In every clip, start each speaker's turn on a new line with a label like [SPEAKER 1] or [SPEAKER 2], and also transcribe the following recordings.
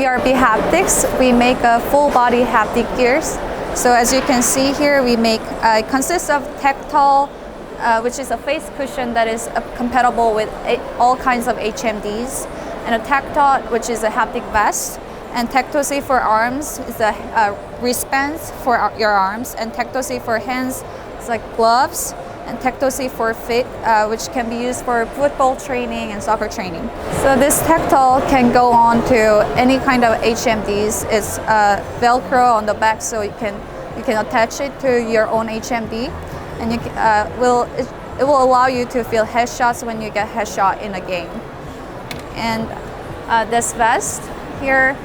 [SPEAKER 1] BRB Haptics, we make a full body haptic gears. So as you can see here, we make, it consists of Tactal, which is a face cushion that is compatible with all kinds of HMDs, and a Tactot, which is a haptic vest, and Tactosy for arms is a wristbands for your arms, and Tactosy for hands is like gloves, and Tactosy for feet, which can be used for football training and soccer training. So this Tactal can go on to any kind of HMDs. It's Velcro on the back, so you can attach it to your own HMD, and it will allow you to feel headshots when you get headshot in a game. And this vest here,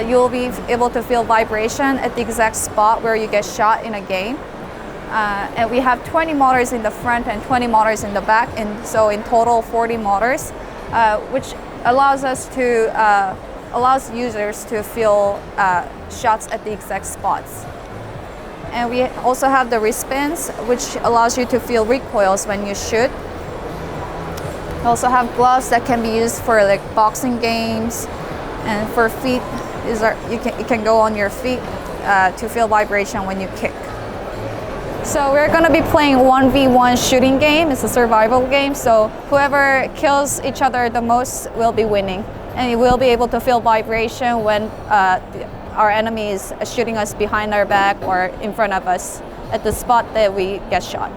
[SPEAKER 1] you'll be able to feel vibration at the exact spot where you get shot in a game. And we have 20 motors in the front and 20 motors in the back, and so in total 40 motors, which allows users to feel shots at the exact spots. And we also have the wristbands, which allows you to feel recoils when you shoot. We also have gloves that can be used for like boxing games, and for feet, you can go on your feet to feel vibration when you kick. So we're going to be playing 1v1 shooting game. It's a survival game, so whoever kills each other the most will be winning. And you will be able to feel vibration when our enemy is shooting us behind our back or in front of us at the spot that we get shot.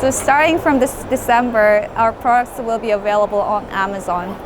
[SPEAKER 1] So starting from this December, our products will be available on Amazon.